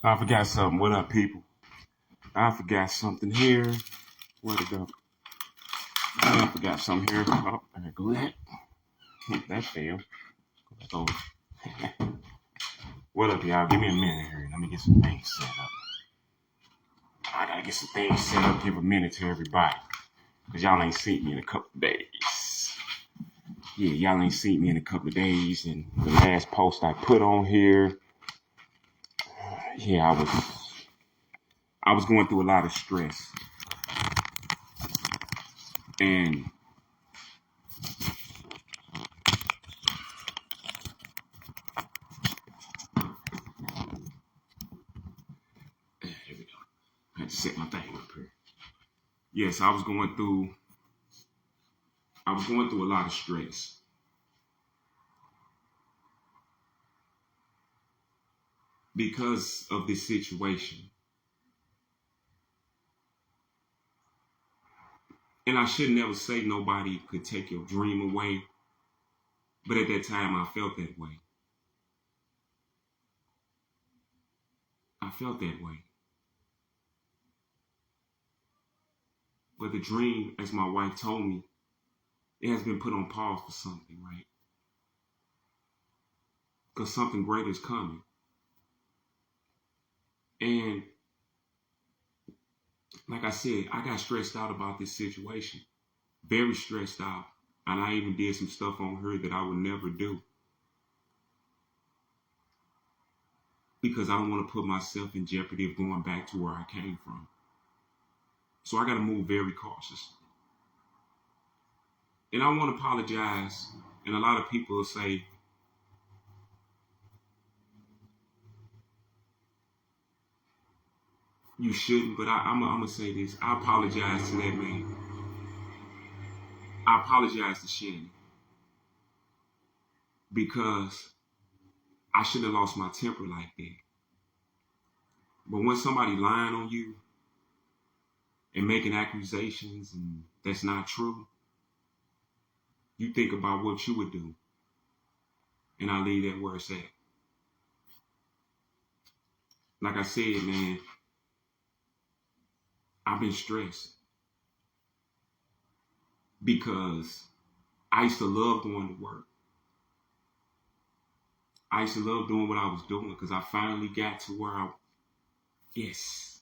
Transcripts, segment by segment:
I forgot something. What up, people? I forgot something here. Where'd it go? I forgot something here. Oh, there go that. That failed. Go back over. What up, y'all? Give me a minute here. Let me get some things set up. I gotta get some things set up. Give a minute to everybody. Because y'all ain't seen me in a couple of days. Yeah, y'all ain't seen me in a couple of days. And the last post I put on here, yeah, I was going through a lot of stress. And here we go. I had to set my thing up here. Yes, I was going through a lot of stress. Because of this situation. And I should never say nobody could take your dream away. But at that time, I felt that way. I felt that way. But the dream, as my wife told me, it has been put on pause for something, right? Because something greater is coming. And like I said, I got stressed out about this situation. Very stressed out. And I even did some stuff on her that I would never do. Because I don't want to put myself in jeopardy of going back to where I came from. So I got to move very cautiously. And I want to apologize. And a lot of people will say, you shouldn't, but I'm going to say this. I apologize to that man. I apologize to Shannon. Because I shouldn't have lost my temper like that. But when somebody lying on you and making accusations and that's not true, you think about what you would do. And I leave that where it's at. Like I said, man, I've been stressed. Because I used to love going to work. I used to love doing what I was doing because I finally got to where yes.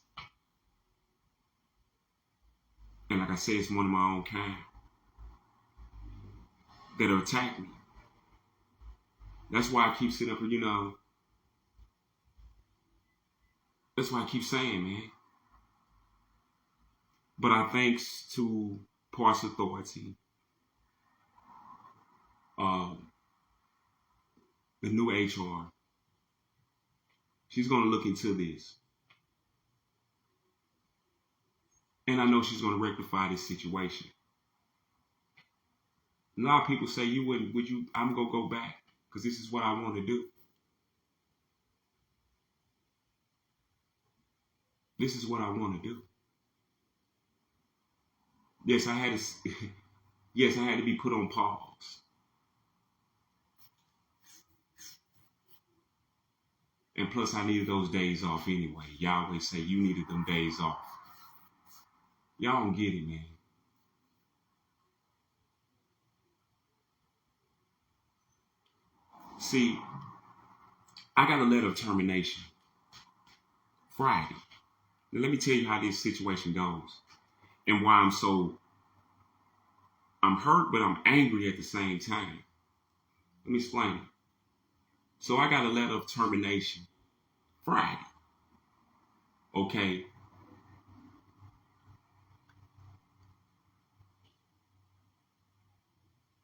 And like I said, it's one of my own kind that'll attack me. That's why I keep sitting up here, that's why I keep saying, man. But I thanks to Parks Authority, the new HR, she's going to look into this. And I know she's going to rectify this situation. A lot of people say, I'm going to go back because this is what I want to do. This is what I want to do. Yes, I had to be put on pause. And plus, I needed those days off anyway. Y'all always say you needed them days off. Y'all don't get it, man. See, I got a letter of termination Friday. Now, let me tell you how this situation goes and why I'm hurt, but I'm angry at the same time. Let me explain. So I got a letter of termination Friday. Okay.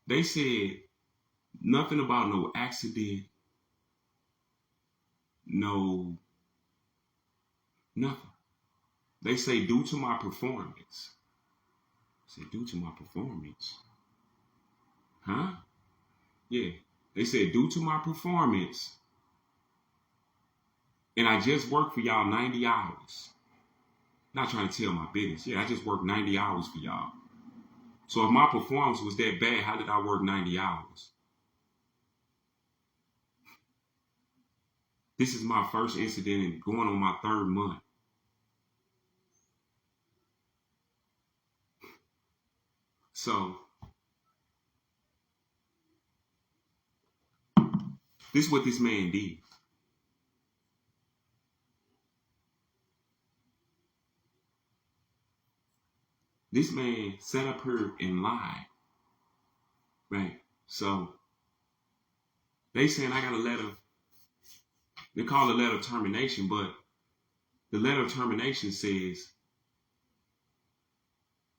They said nothing about no accident, no, nothing. They say due to my performance. I said due to my performance. Huh? Yeah. They said due to my performance. And I just worked for y'all 90 hours. Not trying to tell my business. Yeah, I just worked 90 hours for y'all. So if my performance was that bad, how did I work 90 hours? This is my first incident and going on my 3rd month. So this is what this man did. This man sat up here and lied. Right? So they saying I got a letter. They call it a letter of termination, but the letter of termination says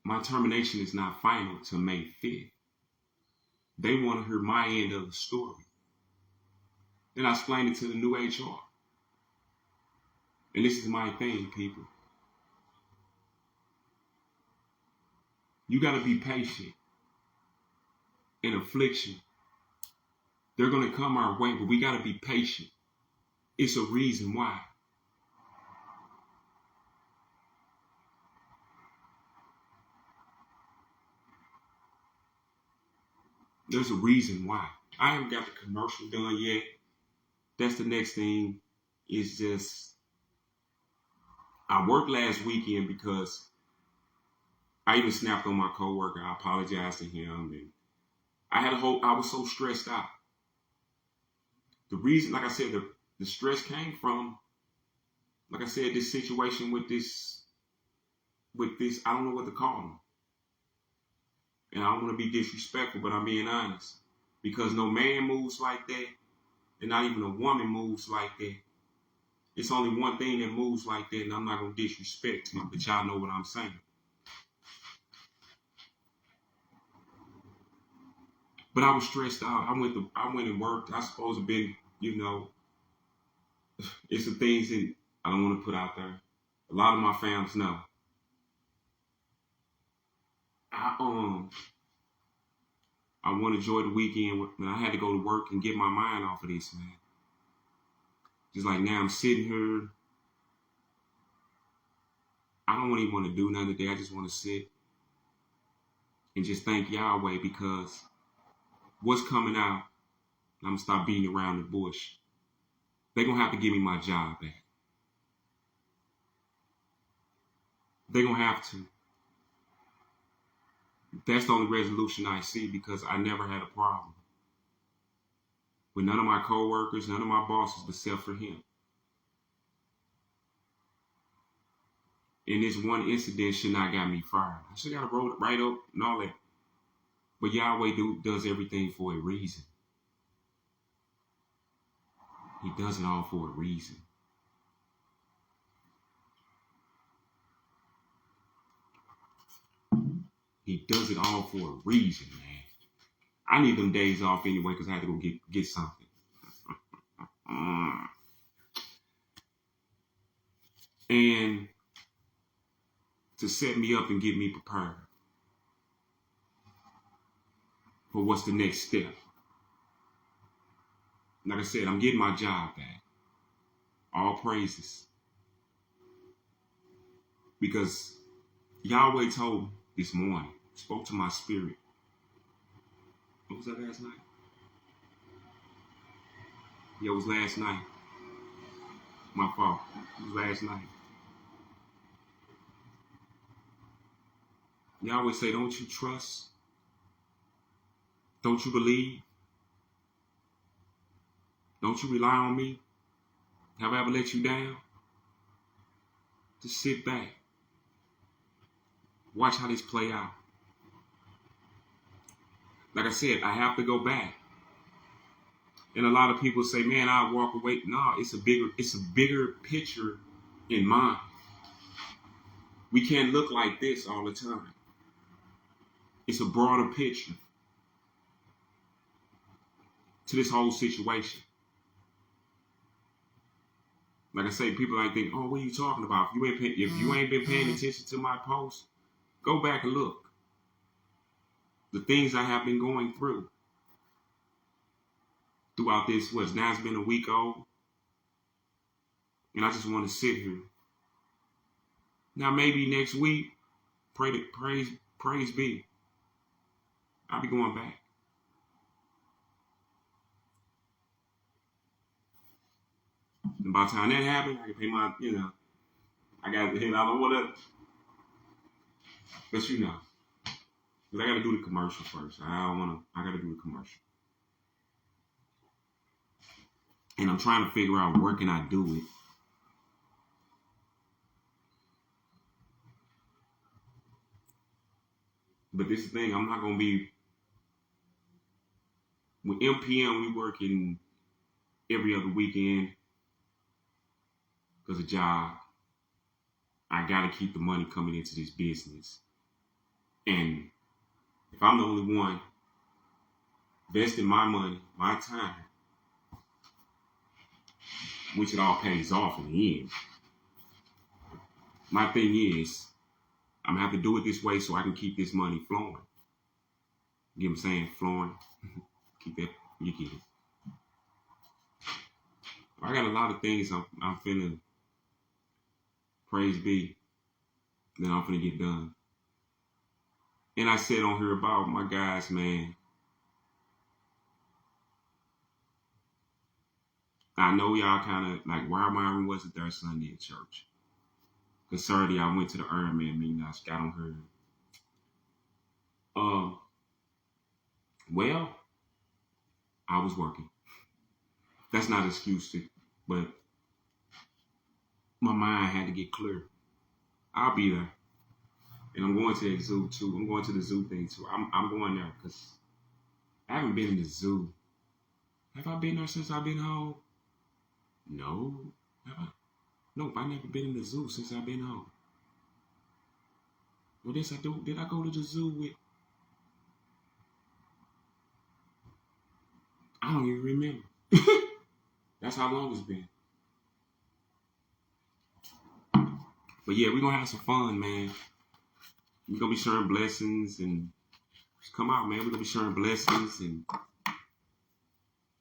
my termination is not final till May 5th. They want to hear my end of the story. Then I explained it to the new HR. And this is my thing, people. You got to be patient. In affliction, they're going to come our way, but we got to be patient. It's a reason why. There's a reason why. I haven't got the commercial done yet. That's the next thing. It's just, I worked last weekend because I even snapped on my coworker. I apologized to him, and I was so stressed out. The reason, like I said, the stress came from, like I said, this situation with this, I don't know what to call them. And I don't want to be disrespectful, but I'm being honest. Because no man moves like that, and not even a woman moves like that. It's only one thing that moves like that, and I'm not going to disrespect him, but y'all know what I'm saying. But I was stressed out. I went and worked. I supposed to be, it's some things that I don't want to put out there. A lot of my fams know. I want to enjoy the weekend, but I had to go to work and get my mind off of this, man. Just like now I'm sitting here. I don't even want to do nothing today. I just want to sit and just thank Yahweh, because what's coming out, I'm going to stop beating around the bush. They're going to have to give me my job back. They're going to have to. That's the only resolution I see, because I never had a problem with none of my coworkers, none of my bosses, except for him. And this one incident should not got me fired. I should got to roll it right up and all that. But Yahweh does everything for a reason. He does it all for a reason. He does it all for a reason, man. I need them days off anyway, because I had to go get something. And to set me up and get me prepared for what's the next step. Like I said, I'm getting my job back. All praises. Because Yahweh told me this morning, spoke to my spirit. What was that last night? Yeah, it was last night. My fault. It was last night. Yahweh say, don't you trust? Don't you believe? Don't you rely on me? Have I ever let you down? Just sit back. Watch how this play out. Like I said, I have to go back. And a lot of people say, man, I'll walk away. No, it's a bigger picture in mind. We can't look like this all the time. It's a broader picture to this whole situation. Like I say, people like think, oh, what are you talking about? If you ain't been paying attention to my posts, go back and look. The things I have been going through throughout this, now it's been a week old. And I just want to sit here. Now maybe next week, praise be, I'll be going back. And by the time that happens, I can pay my, I got to head out on whatever. But because I got to do the commercial first. I got to do the commercial. And I'm trying to figure out where can I do it. But this is the thing, I'm not going to be, with MPM, we working every other weekend because of job. I got to keep the money coming into this business. And if I'm the only one investing my money, my time, which it all pays off in the end, my thing is, I'm going to have to do it this way so I can keep this money flowing. You know what I'm saying? Flowing. Keep that. You get it. I got a lot of things I'm finna, praise be, that I'm finna get done. And I said on here about my guys, man. I know y'all kind of like, why Myron wasn't there Sunday at church? Because Saturday I went to the Iron Man meeting. I got on her. Well, I was working. That's not an excuse, but my mind had to get clear. I'll be there. And I'm going to the zoo too. I'm going to the zoo thing too. I'm going there because I haven't been in the zoo. Have I been there since I've been home? No. Have I? Nope, I never been in the zoo since I've been home. Well, this I do. Did I go to the zoo with? I don't even remember. That's how long it's been. But yeah, we're going to have some fun, man. We're going to be sharing blessings and just come out, man. We're going to be sharing blessings and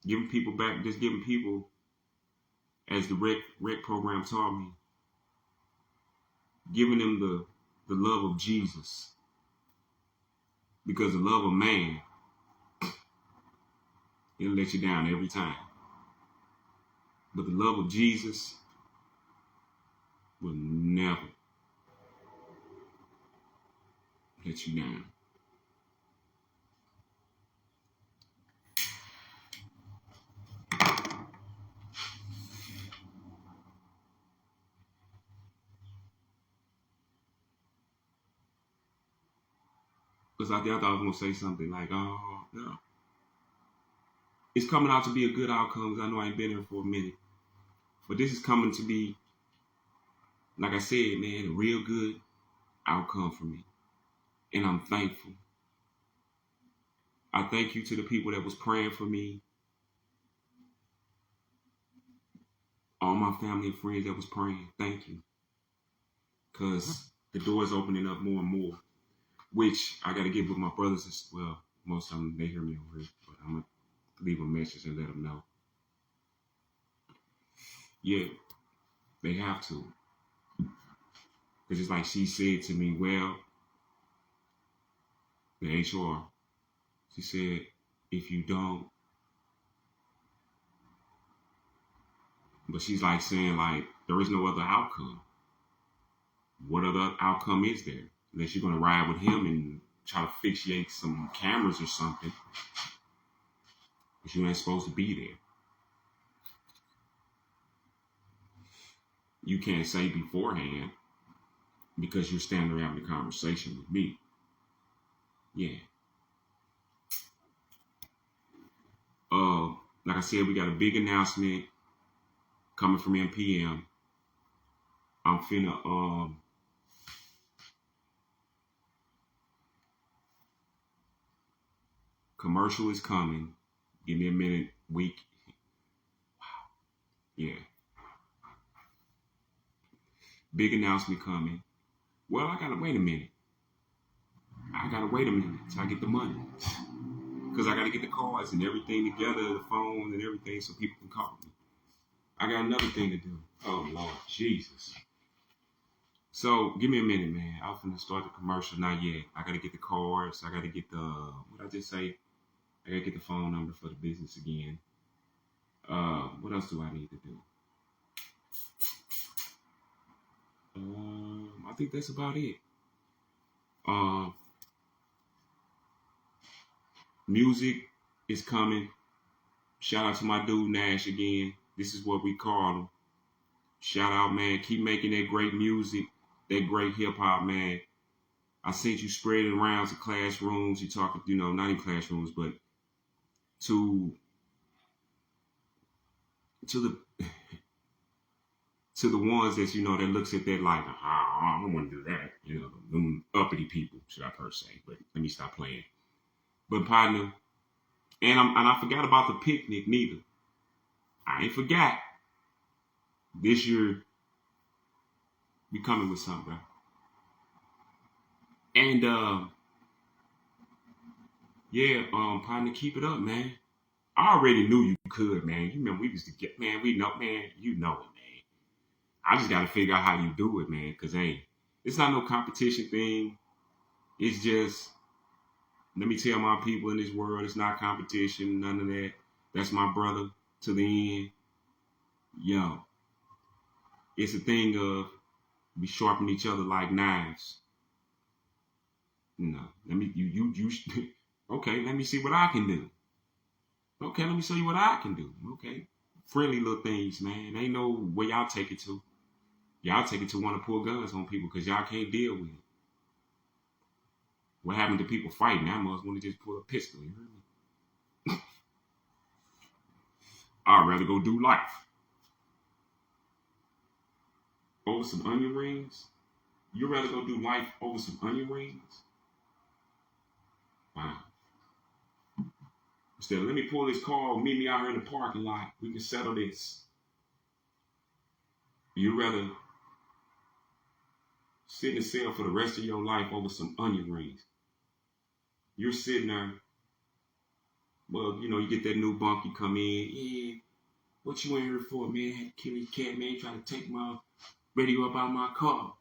giving people back, just giving people, as the rec program taught me, giving them the love of Jesus. Because the love of man, it'll let you down every time. But the love of Jesus will never let you down. Because I thought I was going to say something like, oh, no. It's coming out to be a good outcome because I know I ain't been here for a minute. But this is coming to be, like I said, man, a real good outcome for me. And I'm thankful. I thank you to the people that was praying for me. All my family and friends that was praying. Thank you. Because the door is opening up more and more. Which I got to get with my brothers. Well, most of them, they hear me over here. But I'm going to leave a message and let them know. Yeah, they have to. Because it's like she said to me, well, the HR, she said, if you don't, but she's like saying like, there is no other outcome. What other outcome is there? Unless you're going to ride with him and try to fixate some cameras or something. But you ain't supposed to be there. You can't say beforehand because you're standing there having a conversation with me. Yeah. Like I said, we got a big announcement coming from MPM. I'm finna commercial is coming. Give me a minute, week. Wow. Yeah. Big announcement coming. Well, I gotta wait a minute. I gotta wait a minute till I get the money. Because I gotta get the cards and everything together, the phone and everything so people can call me. I got another thing to do. Oh, Lord Jesus. So, give me a minute, man. I'm finna start the commercial. Not yet. I gotta get the cards. I gotta get the, what did I just say? I gotta get the phone number for the business again. What else do I need to do? think that's about it. Music is coming. Shout out to my dude Nash again. This is what we call him. Shout out, man. Keep making that great music, that great hip hop, man. I seen you spread it around to classrooms. You talking, not in classrooms, but to the to the ones that that looks at that like, I don't want to do that. Them uppity people, should I per se? But let me stop playing. But partner, and I forgot about the picnic neither. I ain't forgot. This year, we coming with something, bro. And partner, keep it up, man. I already knew you could, man. You remember we used to get, man. We know, man. You know it, man. I just got to figure out how you do it, man. Cause it's not no competition thing. It's just, let me tell my people in this world, it's not competition, none of that. That's my brother to the end. Yo, it's a thing of we sharpen each other like knives. Let me okay, let me see what I can do. Okay, let me show you what I can do. Okay. Friendly little things, man. Ain't no where y'all take it to. Y'all take it to want to pull guns on people because y'all can't deal with it. What happened to people fighting? I must want to just pull a pistol. You heard me? I'd rather go do life. Over some onion rings? You'd rather go do life over some onion rings? Wow. Instead, let me pull this car, meet me out here in the parking lot. We can settle this. You'd rather sit in a cell for the rest of your life over some onion rings. You're sitting there. Well, you get that new bunk, you come in. Yeah, what you in here for, man? I had to kill this cat, man. Trying to take my radio up out of my car.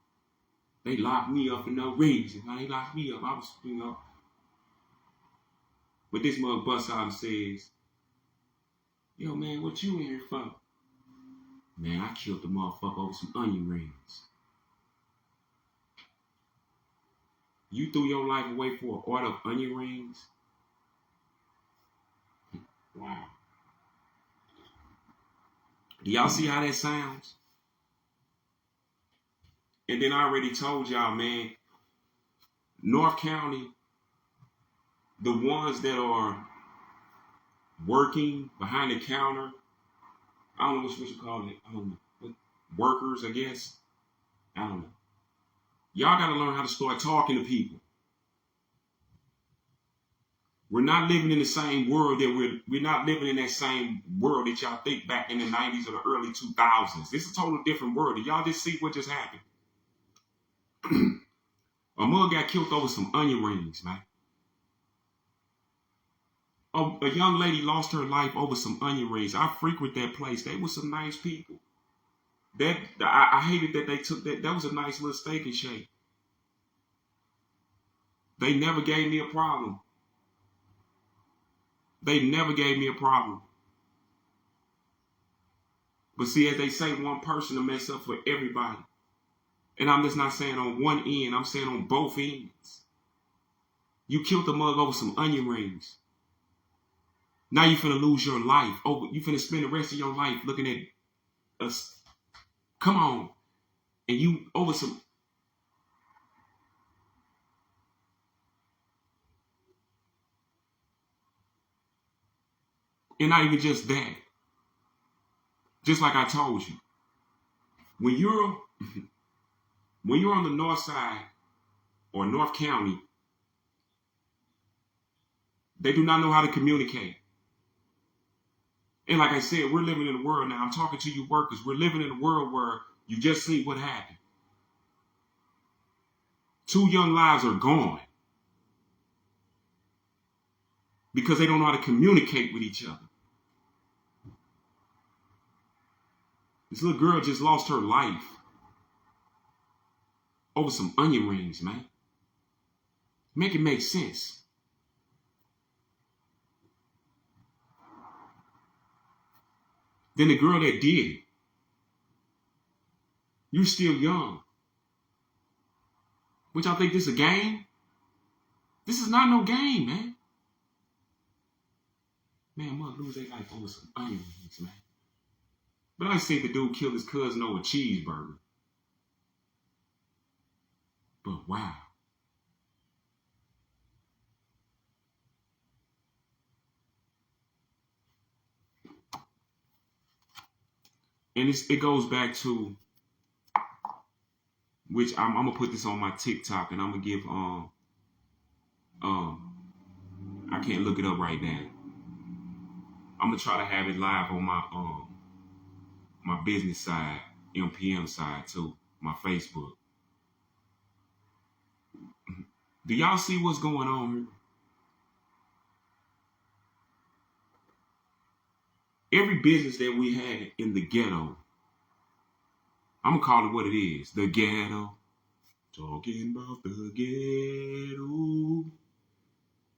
They locked me up for no reason. They locked me up. I was, But this mug busts out and says, yo, man, what you in here for? Man, I killed the motherfucker over some onion rings. You threw your life away for an order of onion rings? Wow. Do y'all see how that sounds? And then I already told y'all, man, North County, the ones that are working behind the counter, I don't know what you call it. I don't know. Workers, I guess. I don't know. Y'all got to learn how to start talking to people. We're not living in the same world that we're not living in that same world that y'all think back in the 90s or the early 2000s. This is a total different world. Did y'all just see what just happened? A mug got killed over some onion rings, man. A young lady lost her life over some onion rings. I frequent that place. They were some nice people. I hated that they took that. That was a nice little steak and shake. They never gave me a problem. They never gave me a problem. But see, as they say, one person to mess up for everybody. And I'm just not saying on one end. I'm saying on both ends. You killed the mug over some onion rings. Now you finna lose your life. Oh, you finna spend the rest of your life looking at us. Come on. And you over some. And not even just that. Just like I told you. When you're on the north side or North County, they do not know how to communicate. And like I said, we're living in a world now. I'm talking to you workers. We're living in a world where you just see what happened. 2 young lives are gone because they don't know how to communicate with each other. This little girl just lost her life over some onion rings, man. Make it make sense. Then the girl that did it, you're still young. Which y'all think this is a game? This is not no game, man. Man, mother lose their life over some onion rings, man. But I think the dude killed his cousin over a cheeseburger. But wow. And it goes back to, which I'm gonna put this on my TikTok, and I'm gonna give I can't look it up right now. I'm gonna try to have it live on my business side, MPM side too, my Facebook. Do y'all see what's going on here? Every business that we had in the ghetto, I'm gonna call it what it is, the ghetto. Talking about the ghetto.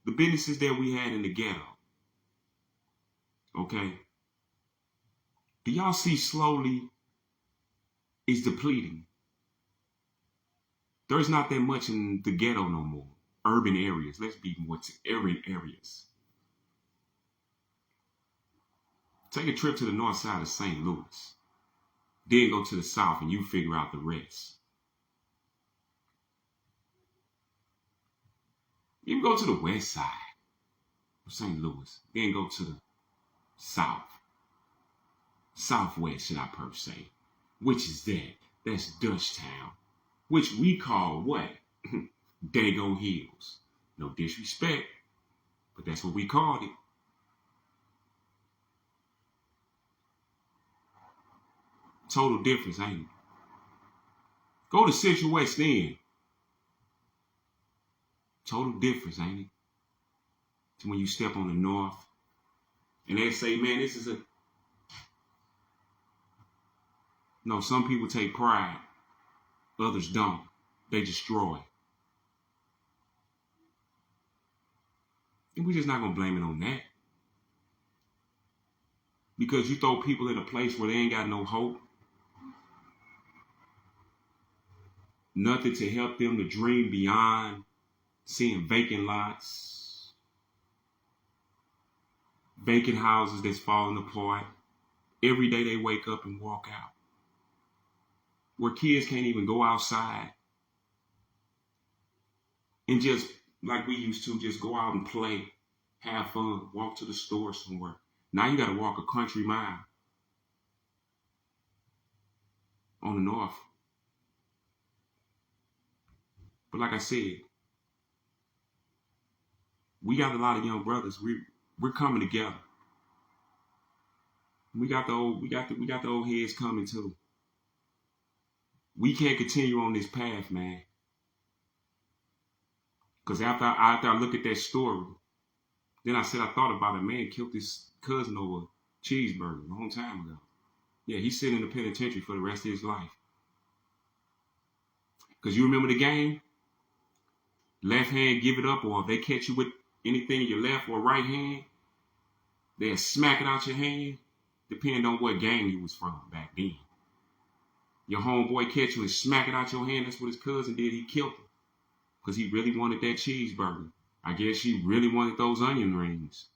The businesses that we had in the ghetto. Okay. Do y'all see slowly it's depleting? There's not that much in the ghetto no more. Urban areas. Let's be more urban areas. Take a trip to the north side of St. Louis. Then go to the south and you figure out the rest. You can go to the west side of St. Louis. Then go to the south. Southwest, should I per se. Which is that? That's Dutchtown. Which we call what? Dago Hills. No disrespect, but that's what we called it. Total difference, ain't it? Go to Central West End. Total difference, ain't it? To when you step on the north. And they say, man, this is a... No, some people take pride. Others don't. They destroy. And we're just not going to blame it on that. Because you throw people in a place where they ain't got no hope. Nothing to help them to dream beyond seeing vacant lots. Vacant houses that's falling apart. Every day they wake up and walk out. Where kids can't even go outside and just, like we used to, just go out and play, have fun, walk to the store somewhere. Now you got to walk a country mile on the north. But like I said, we got a lot of young brothers. We're coming together. We got the old heads coming too. We can't continue on this path, man. Because after I look at that story, then I thought about it. Man killed his cousin over a cheeseburger a long time ago. Yeah, he's sitting in the penitentiary for the rest of his life. Because you remember the game? Left hand, give it up, or if they catch you with anything in your left or right hand, they'll smack it out your hand, depending on what game you was from back then. Your homeboy catch you and smack it out your hand. That's what his cousin did. He killed him. Because he really wanted that cheeseburger. I guess she really wanted those onion rings.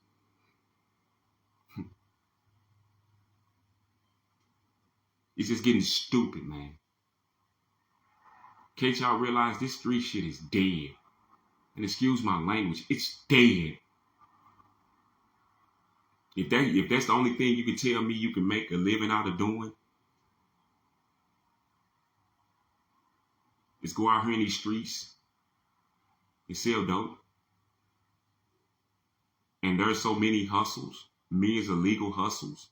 It's just getting stupid, man. Can't y'all realize this street shit is dead? And excuse my language, it's dead. If that's the only thing you can tell me you can make a living out of doing, is go out here in these streets and sell dope. And there's so many hustles, millions of legal hustles,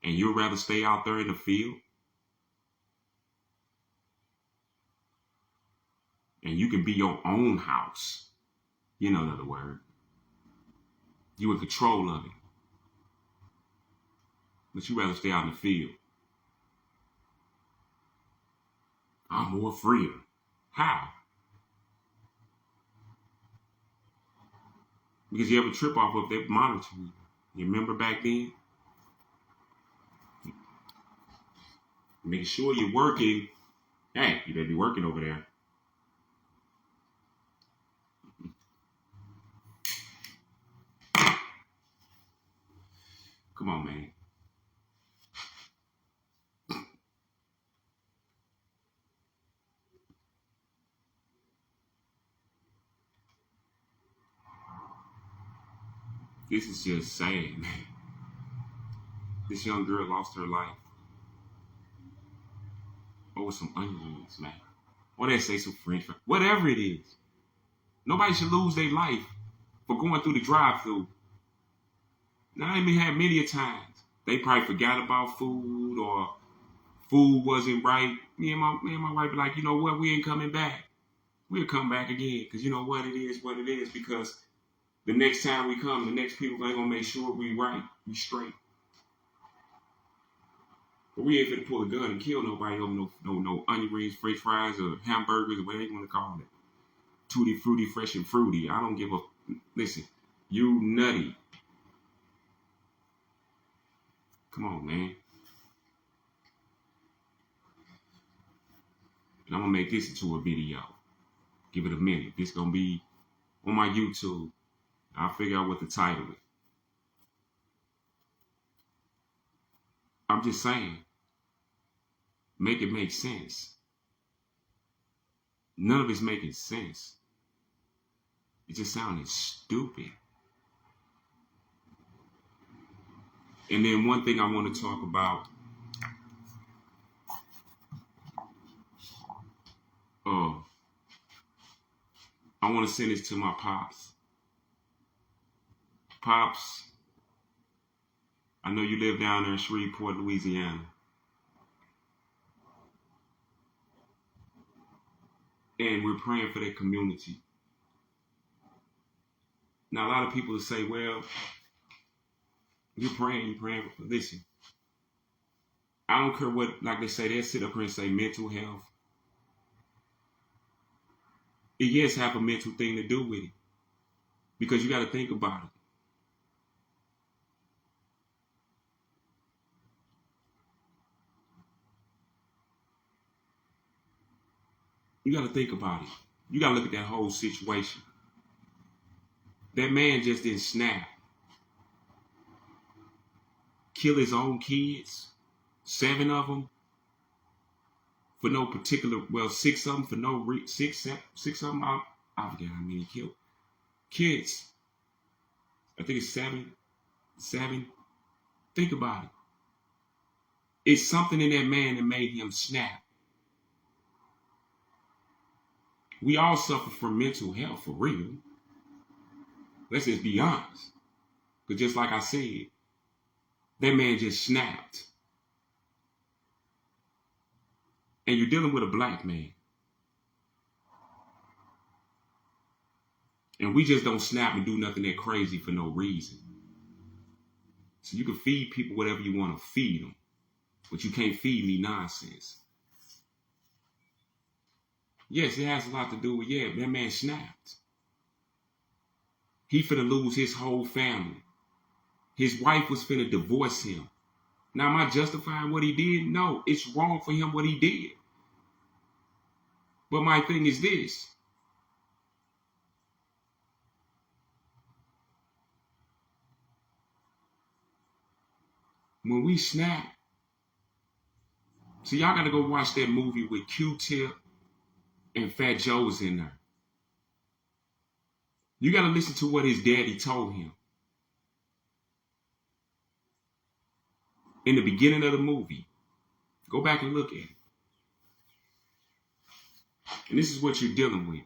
and you'd rather stay out there in the field. And you can be your own house. You know another word. You in control of it. But you rather stay out in the field. I'm more freedom. How? Because you have a trip off of that monitoring. You remember back then? Making sure you're working. Hey, you better be working over there. Come on, man. This is just sad, man. This young girl lost her life over some onions, man. Or they say some French fries. Whatever it is. Nobody should lose their life for going through the drive-thru. Now, I even had many a times. They probably forgot about food or food wasn't right. Me and my wife be like, you know what? We ain't coming back. We'll come back again. Because you know what it is. Because the next time we come, the next people ain't going to make sure we right. We straight. But we ain't finna pull a gun and kill nobody over no onion rings, french fries, or hamburgers, or whatever you want to call it. Tutti fruity, fresh and fruity. I don't give a... Listen, you nutty. Come on, man. And I'm going to make this into a video. Give it a minute. This going to be on my YouTube. I'll figure out what the title is. I'm just saying. Make it make sense. None of it's making sense. It just sounded stupid. And then one thing I want to talk about. I want to send this to my pops. Pops, I know you live down there in Shreveport, Louisiana. And we're praying for that community. Now, a lot of people will say, well, you're praying. Listen, I don't care what, like they say, they'll sit up here and say mental health. It yes have a mental thing to do with it. Because you got to think about it. You got to think about it. You got to look at that whole situation. That man just didn't snap. Kill his own kids. 7 of them. For no particular, well, 6 of them for no reason. 6 of them, I forget how many he killed. Kids. I think it's 7. Think about it. It's something in that man that made him snap. We all suffer from mental health, for real. Let's just be honest. But just like I said, that man just snapped. And you're dealing with a black man. And we just don't snap and do nothing that crazy for no reason. So you can feed people whatever you want to feed them. But you can't feed me nonsense. Yes, it has a lot to do with, that man snapped. He finna lose his whole family. His wife was finna divorce him. Now, am I justifying what he did? No, it's wrong for him what he did. But my thing is this. When we snap, so y'all got to go watch that movie with Q-Tip and Fat Joe's in there. You got to listen to what his daddy told him. In the beginning of the movie. Go back and look at it. And this is what you're dealing with.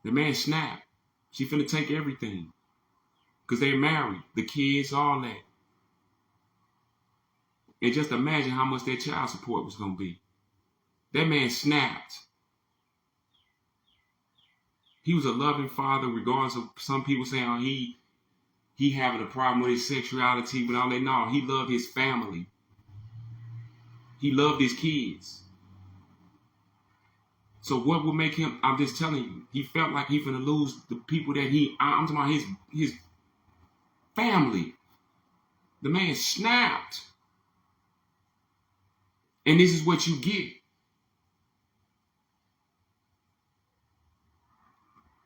The man snapped. She finna take everything. Because they're married. The kids, all that. And just imagine how much that child support was going to be. That man snapped. He was a loving father, regardless of some people saying, oh, he having a problem with his sexuality, but all that. No, he loved his family. He loved his kids. So what would make him, I'm just telling you, he felt like he finna lose the people that I'm talking about his family. The man snapped. And this is what you get.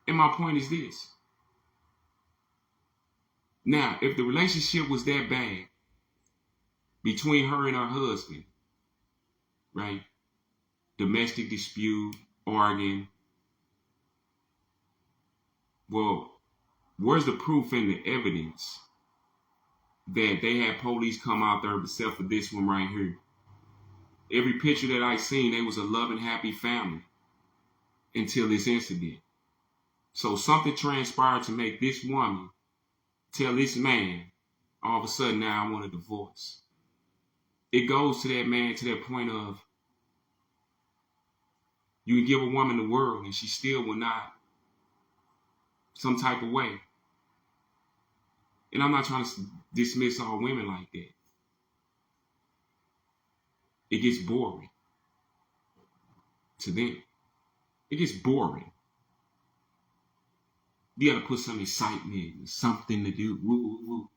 And my point is this. Now, if the relationship was that bad between her and her husband, right? Domestic dispute, arguing. Well, where's the proof and the evidence that they had police come out there except for this one right here? Every picture that I seen, they was a loving, happy family until this incident. So something transpired to make this woman tell this man, all of a sudden now I want a divorce. It goes to that man to that point of you can give a woman the world and she still will not some type of way. And I'm not trying to dismiss all women like that. It gets boring to them. It gets boring. You got to put some excitement, something to do, woo, woo,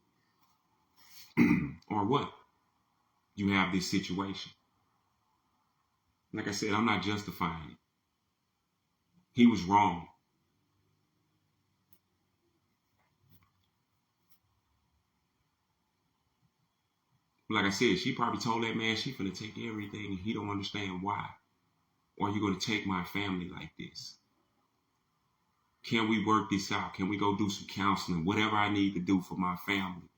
woo. Or what? You have this situation. Like I said, I'm not justifying it. He was wrong. Like I said, she probably told that man she finna take everything and he don't understand why. Or you gonna take my family like this? Can we work this out? Can we go do some counseling? Whatever I need to do for my family.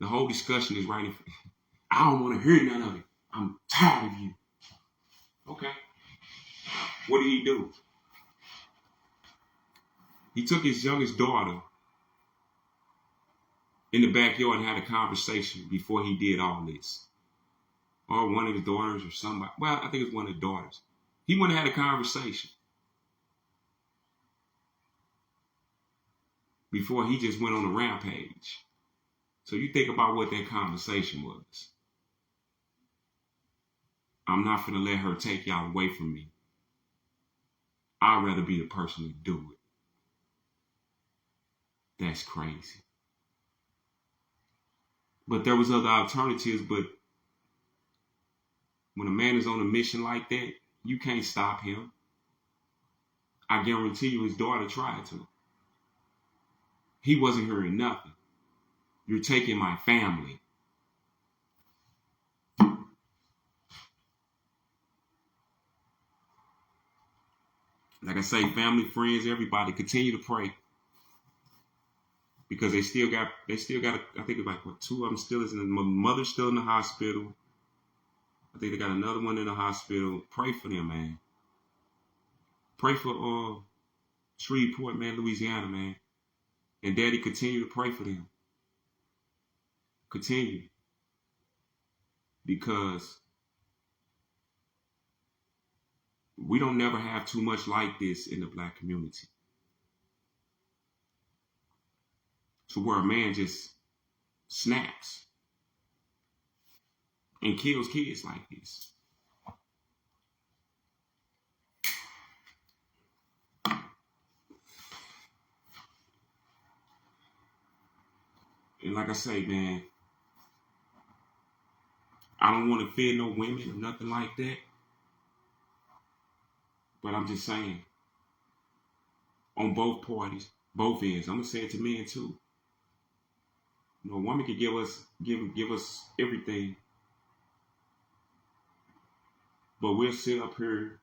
The whole discussion is right in front. I don't want to hear none of it. I'm tired of you. Okay. What did he do? He took his youngest daughter in the backyard and had a conversation before he did all this. Or one of the daughters or somebody. Well, I think it's one of the daughters. He went and had a conversation before he just went on a rampage. So you think about what that conversation was. I'm not finna let her take y'all away from me. I'd rather be the person to do it. That's crazy. But there was other alternatives, but when a man is on a mission like that, you can't stop him. I guarantee you his daughter tried to. He wasn't hearing nothing. You're taking my family. Like I say, family, friends, everybody, continue to pray. Because they still got, I think it's like, what, 2 of them still is my mother's still in the hospital. I think they got another one in the hospital. Pray for them, man. Pray for Shreveport, man, Louisiana, man. And Daddy, continue to pray for them. Continue. Because we don't never have too much like this in the black community. So where a man just snaps and kills kids like this. And like I say, man, I don't want to fear no women or nothing like that. But I'm just saying, on both parties, both ends, I'm going to say it to men too. You know, a woman can give us everything. But we'll sit up here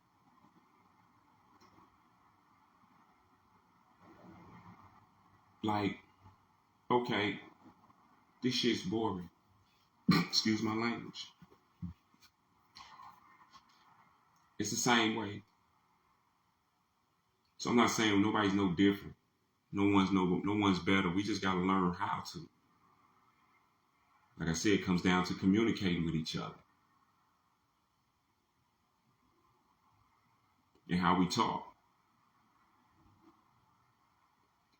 like, okay, this shit's boring. Excuse my language. It's the same way. So I'm not saying nobody's no different. No one's better. We just gotta learn how to. Like I said, it comes down to communicating with each other. And how we talk.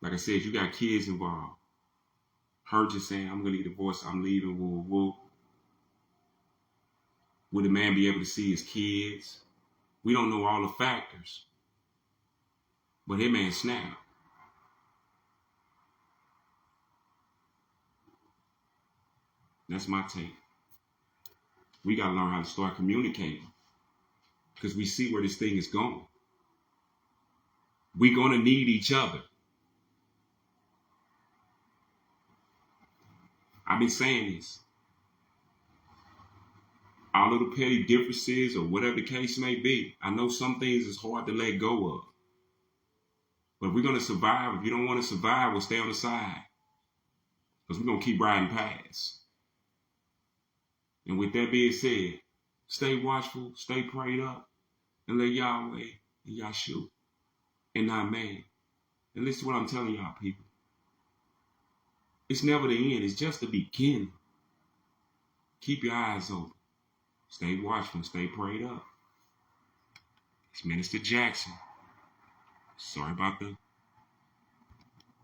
Like I said, you got kids involved. Her just saying, I'm gonna get divorced, I'm leaving, woo, woo. Would the man be able to see his kids? We don't know all the factors. But him man snapped. That's my take. We got to learn how to start communicating. Because we see where this thing is going. We're going to need each other. I've been saying this. All of the petty differences or whatever the case may be, I know some things is hard to let go of. But if we're going to survive, if you don't want to survive, we'll stay on the side. Because we're going to keep riding past. And with that being said, stay watchful, stay prayed up, and let Yahweh and Yahshua and not man. And listen to what I'm telling y'all, people. It's never the end. It's just the beginning. Keep your eyes open. Stay watchful. Stay prayed up. It's Minister Jackson. Sorry about the